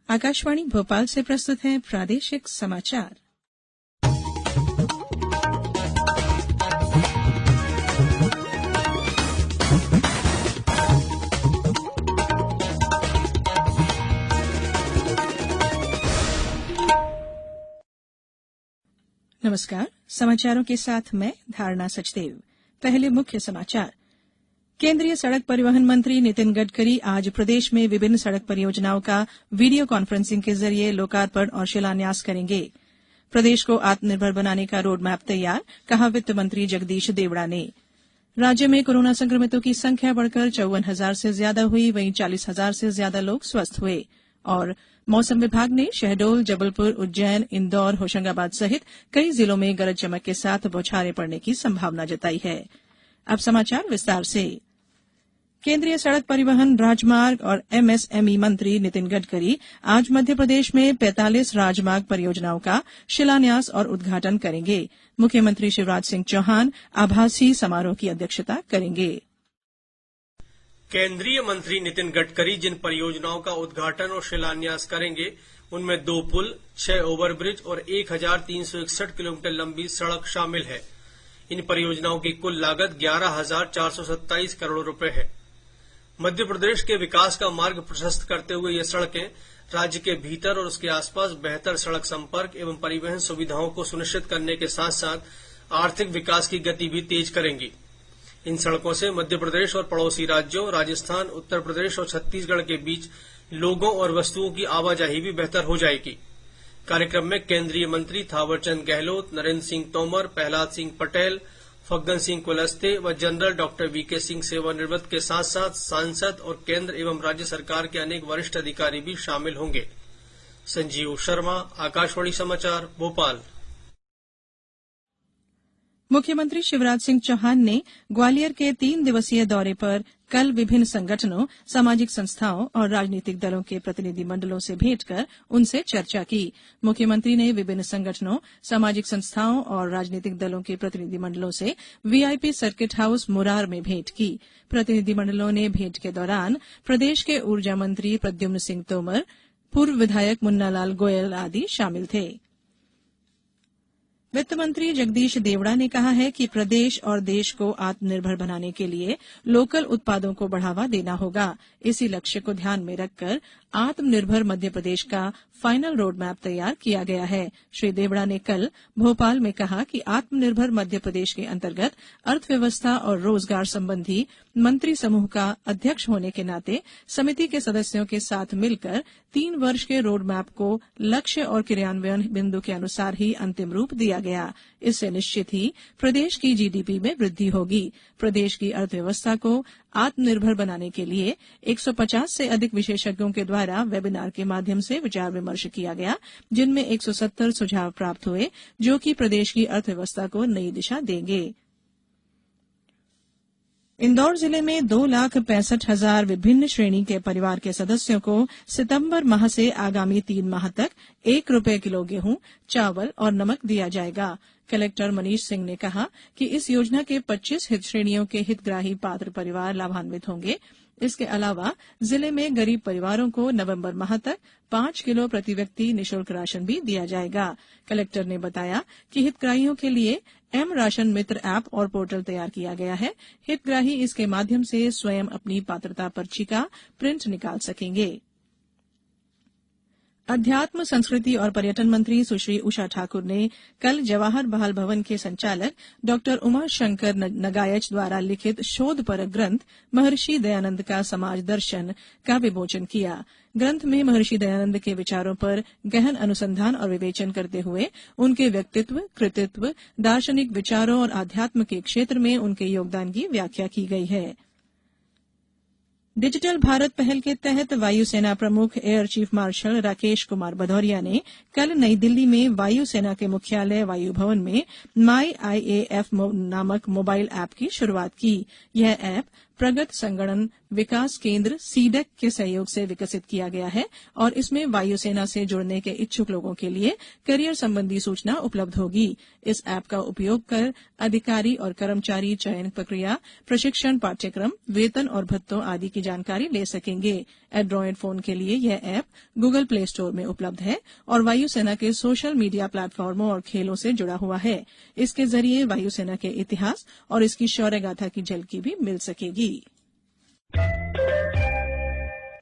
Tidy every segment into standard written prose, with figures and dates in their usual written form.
आकाशवाणी भोपाल से प्रस्तुत हैं प्रादेशिक समाचार। नमस्कार, समाचारों के साथ मैं धारणा सचदेव। पहले मुख्य समाचार। केंद्रीय सड़क परिवहन मंत्री नितिन गडकरी आज प्रदेश में विभिन्न सड़क परियोजनाओं का वीडियो कॉन्फ्रेंसिंग के जरिए लोकार्पण और शिलान्यास करेंगे। प्रदेश को आत्मनिर्भर बनाने का रोड मैप तैयार, कहा वित्त मंत्री जगदीश देवड़ा ने। राज्य में कोरोना संक्रमितों की संख्या बढ़कर 54,000 से ज्यादा हुई, वहीं 40,000 से ज्यादा लोग स्वस्थ हुए। और मौसम विभाग ने शहडोल, जबलपुर, उज्जैन, इंदौर, होशंगाबाद सहित कई जिलों में गरज चमक के साथ बौछारें पड़ने की संभावना जताई है। अब समाचार विस्तार से। केंद्रीय सड़क परिवहन, राजमार्ग और एमएसएमई मंत्री नितिन गडकरी आज मध्य प्रदेश में 45 राजमार्ग परियोजनाओं का शिलान्यास और उद्घाटन करेंगे। मुख्यमंत्री शिवराज सिंह चौहान आभासी समारोह की अध्यक्षता करेंगे। केंद्रीय मंत्री नितिन गडकरी जिन परियोजनाओं का उद्घाटन और शिलान्यास करेंगे उनमें 2 पुल, 6 ओवरब्रिज और 1,361 किलोमीटर लंबी सड़क शामिल है। इन परियोजनाओं की कुल लागत 11,427 करोड़ रुपए है। मध्य प्रदेश के विकास का मार्ग प्रशस्त करते हुए ये सड़कें राज्य के भीतर और उसके आसपास बेहतर सड़क संपर्क एवं परिवहन सुविधाओं को सुनिश्चित करने के साथ साथ आर्थिक विकास की गति भी तेज करेंगी। इन सड़कों से मध्य प्रदेश और पड़ोसी राज्यों राजस्थान, उत्तर प्रदेश और छत्तीसगढ़ के बीच लोगों और वस्तुओं की आवाजाही भी बेहतर हो जाएगी। कार्यक्रम में केंद्रीय मंत्री थावरचंद गहलोत, नरेंद्र सिंह तोमर, प्रहलाद सिंह पटेल, फग्गन सिंह कुलस्ते व जनरल डॉक्टर वीके सिंह सेवानिवृत्त के साथ साथ सांसद और केंद्र एवं राज्य सरकार के अनेक वरिष्ठ अधिकारी भी शामिल होंगे। संजीव शर्मा, आकाशवाणी समाचार, भोपाल। मुख्यमंत्री शिवराज सिंह चौहान ने ग्वालियर के 3 दिवसीय दौरे पर कल विभिन्न संगठनों, सामाजिक संस्थाओं और राजनीतिक दलों के प्रतिनिधि मंडलों से भेंट कर उनसे चर्चा की। मुख्यमंत्री ने विभिन्न संगठनों, सामाजिक संस्थाओं और राजनीतिक दलों के प्रतिनिधि मंडलों से वीआईपी सर्किट हाउस मुरार में भेंट की। प्रतिनिधि मंडलों ने भेंट के दौरान प्रदेश के ऊर्जा मंत्री प्रद्युम्न सिंह तोमर, पूर्व विधायक मुन्नालाल गोयल आदि शामिल थे। वित्त मंत्री जगदीश देवड़ा ने कहा है कि प्रदेश और देश को आत्मनिर्भर बनाने के लिए लोकल उत्पादों को बढ़ावा देना होगा। इसी लक्ष्य को ध्यान में रखकर आत्मनिर्भर मध्य प्रदेश का फाइनल रोड मैप तैयार किया गया है। श्री देवड़ा ने कल भोपाल में कहा कि आत्मनिर्भर मध्य प्रदेश के अंतर्गत अर्थव्यवस्था और रोजगार संबंधी मंत्री समूह का अध्यक्ष होने के नाते समिति के सदस्यों के साथ मिलकर 3 वर्ष के रोड मैप को लक्ष्य और क्रियान्वयन बिंदु के अनुसार ही अंतिम रूप दिया गया। इससे निश्चित ही प्रदेश की जीडीपी में वृद्धि होगी। प्रदेश की अर्थव्यवस्था को आत्मनिर्भर बनाने के लिए 150 से अधिक विशेषज्ञों के द्वारा वेबिनार के माध्यम से विचार विमर्श किया गया, जिनमें 170 सुझाव प्राप्त हुए, जो कि प्रदेश की अर्थव्यवस्था को नई दिशा देंगे। इंदौर जिले में 2,65,000 विभिन्न श्रेणी के परिवार के सदस्यों को सितंबर माह से आगामी 3 माह तक 1 रुपए किलो गेहूं, चावल और नमक दिया जाएगा। कलेक्टर मनीष सिंह ने कहा कि इस योजना के 25 हित श्रेणियों के हितग्राही पात्र परिवार लाभान्वित होंगे। इसके अलावा जिले में गरीब परिवारों को नवंबर माह तक 5 किलो प्रति व्यक्ति निःशुल्क राशन भी दिया जाएगा। कलेक्टर ने बताया कि हितग्राहियों के लिए एम राशन मित्र ऐप और पोर्टल तैयार किया गया है। हितग्राही इसके माध्यम से स्वयं अपनी पात्रता पर्ची का प्रिंट निकाल सकेंगे। अध्यात्म, संस्कृति और पर्यटन मंत्री सुश्री उषा ठाकुर ने कल जवाहर बाल भवन के संचालक डॉक्टर उमाशंकर नगायच द्वारा लिखित शोधपरक ग्रंथ महर्षि दयानंद का समाज दर्शन का विमोचन किया। ग्रंथ में महर्षि दयानंद के विचारों पर गहन अनुसंधान और विवेचन करते हुए उनके व्यक्तित्व, कृतित्व, दार्शनिक विचारों और आध्यात्म के क्षेत्र में उनके योगदान की व्याख्या की गई है। डिजिटल भारत पहल के तहत वायुसेना प्रमुख air chief marshal Rakesh Kumar Bhadauria ने कल नई दिल्ली में वायुसेना के मुख्यालय वायु भवन में माई IAF नामक मोबाइल ऐप की शुरुआत की। यह ऐप प्रगत संगणन विकास केंद्र सीडेक के सहयोग से विकसित किया गया है और इसमें वायुसेना से जुड़ने के इच्छुक लोगों के लिए करियर संबंधी सूचना उपलब्ध होगी। इस ऐप का उपयोग कर अधिकारी और कर्मचारी चयन प्रक्रिया, प्रशिक्षण पाठ्यक्रम, वेतन और भत्तों आदि की जानकारी ले सकेंगे। एंड्रॉयड फोन के लिए यह ऐप गूगल प्ले स्टोर में उपलब्ध है और वायुसेना के सोशल मीडिया प्लेटफॉर्मों और खेलों से जुड़ा हुआ है। इसके जरिए वायुसेना के इतिहास और इसकी शौर्य गाथा की झलकी भी मिल सकेगी।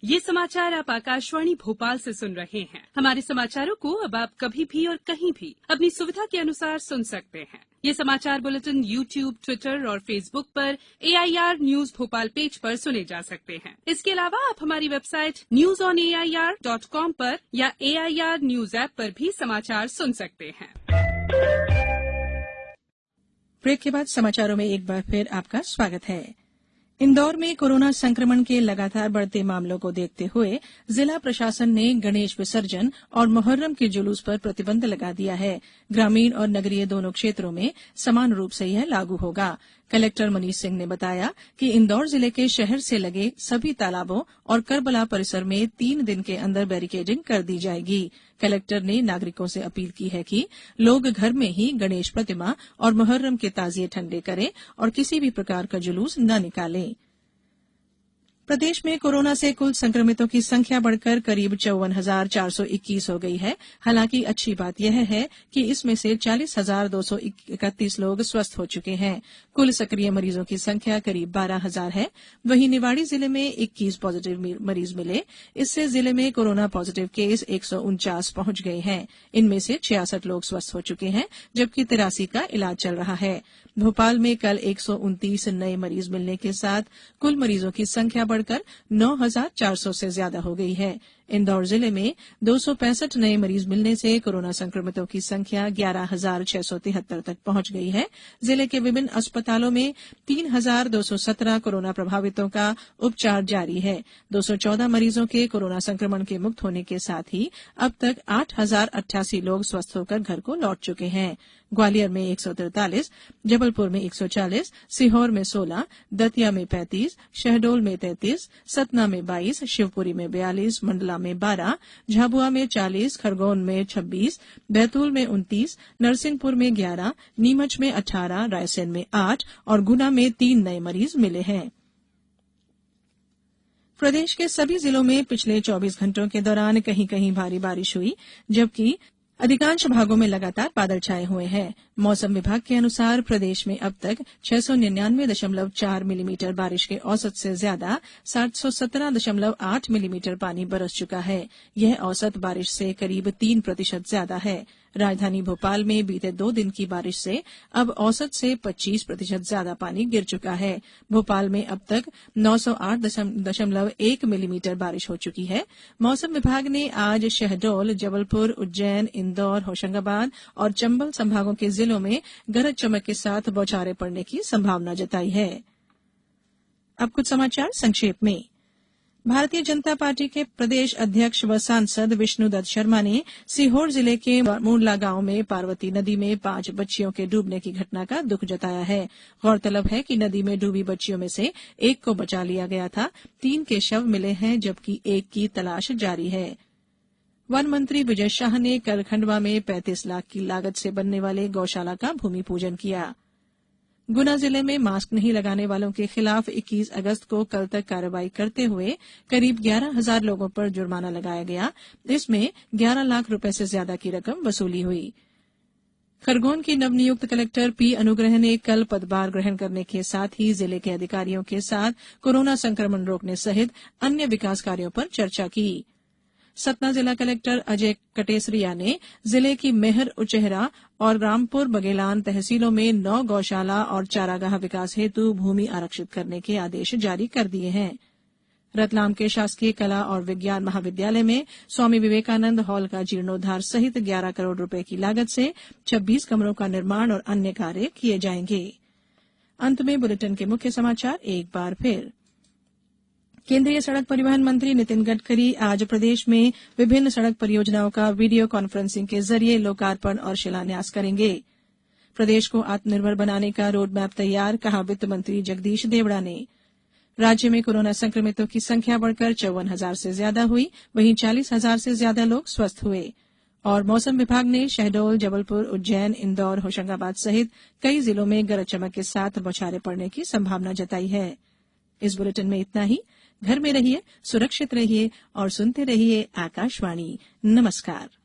ये समाचार आप आकाशवाणी भोपाल से सुन रहे हैं। हमारे समाचारों को अब आप कभी भी और कहीं भी अपनी सुविधा के अनुसार सुन सकते हैं। ये समाचार बुलेटिन यूट्यूब, ट्विटर और फेसबुक पर AIR न्यूज भोपाल पेज पर सुने जा सकते हैं। इसके अलावा आप हमारी वेबसाइट newsonair.com पर या AIR न्यूज ऐप पर भी समाचार सुन सकते हैं। ब्रेक के बाद समाचारों में एक बार फिर आपका स्वागत है। इंदौर में कोरोना संक्रमण के लगातार बढ़ते मामलों को देखते हुए जिला प्रशासन ने गणेश विसर्जन और मुहर्रम के जुलूस पर प्रतिबंध लगा दिया है। ग्रामीण और नगरीय दोनों क्षेत्रों में समान रूप से यह लागू होगा। कलेक्टर मनीष सिंह ने बताया कि इंदौर जिले के शहर से लगे सभी तालाबों और करबला परिसर में 3 दिन के अंदर बैरिकेडिंग कर दी जाएगी। कलेक्टर ने नागरिकों से अपील की है कि लोग घर में ही गणेश प्रतिमा और मुहर्रम के ताजिए ठंडे करें और किसी भी प्रकार का जुलूस न निकालें। प्रदेश में कोरोना से कुल संक्रमितों की संख्या बढ़कर करीब 54,421 हो गई है। हालांकि अच्छी बात यह है कि इसमें से 40,231 लोग स्वस्थ हो चुके हैं। कुल सक्रिय मरीजों की संख्या करीब 12,000 है। वहीं निवाड़ी जिले में 21 पॉजिटिव मरीज मिले। इससे जिले में कोरोना पॉजिटिव केस 149 पहुंच गए हैं। इनमें से 66 लोग स्वस्थ हो चुके हैं, जबकि 83 का इलाज चल रहा है। भोपाल में कल 129 नए मरीज मिलने के साथ कुल मरीजों की संख्या बढ़कर 9,400 से ज्यादा हो गई है। इंदौर जिले में 265 नए मरीज मिलने से कोरोना संक्रमितों की संख्या 11,673 तक पहुंच गई है। जिले के विभिन्न अस्पतालों में 3,217 कोरोना प्रभावितों का उपचार जारी है। 214 मरीजों के कोरोना संक्रमण के मुक्त होने के साथ ही अब तक 8,088 लोग स्वस्थ होकर घर को लौट चुके हैं। ग्वालियर में 143, जबलपुर में 140, सीहोर में 16, दतिया में 35, शहडोल में 33, सतना में 22, शिवपुरी में 42, मंडला में 12, झाबुआ में 40, खरगोन में 26, बैतूल में 29, नरसिंहपुर में 11, नीमच में 18, रायसेन में 8 और गुना में 3 नए मरीज मिले हैं। प्रदेश के सभी जिलों में पिछले 24 घंटों के दौरान कहीं कहीं भारी बारिश हुई, जबकि अधिकांश भागों में लगातार बादल छाए हुए हैं। मौसम विभाग के अनुसार प्रदेश में अब तक 699.4 मिलीमीटर बारिश के औसत से ज्यादा 717.8 मिलीमीटर पानी बरस चुका है। यह औसत बारिश से करीब 3% ज्यादा है। राजधानी भोपाल में बीते 2 दिन की बारिश से अब औसत से 25% ज्यादा पानी गिर चुका है। भोपाल में अब तक 908.1 मिलीमीटर बारिश हो चुकी है। मौसम विभाग ने आज शहडोल, जबलपुर, उज्जैन, इंदौर, होशंगाबाद और चंबल संभागों के जिलों में गरज चमक के साथ बौछारें पड़ने की संभावना जताई है। अब कुछ समाचार संक्षेप में। भारतीय जनता पार्टी के प्रदेश अध्यक्ष व सांसद विष्णुदत्त शर्मा ने सीहोर जिले के मुंडला गांव में पार्वती नदी में 5 बच्चियों के डूबने की घटना का दुख जताया है। गौरतलब है कि नदी में डूबी बच्चियों में से एक को बचा लिया गया था। 3 के शव मिले हैं, जबकि एक की तलाश जारी है। वन मंत्री विजय शाह ने कल खंडवा में 35 लाख की लागत से बनने वाले गौशाला का भूमि पूजन किया। गुना जिले में मास्क नहीं लगाने वालों के खिलाफ 21 अगस्त को कल तक कार्रवाई करते हुए करीब 11,000 लोगों पर जुर्माना लगाया गया। इसमें 11 लाख रुपए से ज्यादा की रकम वसूली हुई। खरगोन की नवनियुक्त कलेक्टर पी अनुग्रह ने कल पदभार ग्रहण करने के साथ ही जिले के अधिकारियों के साथ कोरोना संक्रमण रोकने सहित अन्य विकास कार्यों पर चर्चा की। सतना जिला कलेक्टर अजय कटेसरिया ने जिले की मेहर, उचेहरा और रामपुर बघेलान तहसीलों में 9 गौशाला और चारागाह विकास हेतु भूमि आरक्षित करने के आदेश जारी कर दिए हैं। रतलाम के शासकीय कला और विज्ञान महाविद्यालय में स्वामी विवेकानंद हॉल का जीर्णोद्धार सहित 11 करोड़ रुपए की लागत से 26 कमरों का निर्माण और अन्य कार्य किए जाएंगे। अंत में बुलेटिन के मुख्य समाचार एक बार फिर। केंद्रीय सड़क परिवहन मंत्री नितिन गडकरी आज प्रदेश में विभिन्न सड़क परियोजनाओं का वीडियो कॉन्फ्रेंसिंग के जरिए लोकार्पण और शिलान्यास करेंगे। प्रदेश को आत्मनिर्भर बनाने का रोड मैप तैयार, कहा वित्त मंत्री जगदीश देवड़ा ने। राज्य में कोरोना संक्रमितों की संख्या बढ़कर 54,000 से ज्यादा हुई, वहीं 40,000 से ज्यादा लोग स्वस्थ हुए। और मौसम विभाग ने शहडोल, जबलपुर, उज्जैन, इंदौर, होशंगाबाद सहित कई जिलों में गरज चमक के साथ बौछारें पड़ने की संभावना जताई है। इस बुलेटिन में इतना ही। घर में रहिए, सुरक्षित रहिए और सुनते रहिए आकाशवाणी। नमस्कार।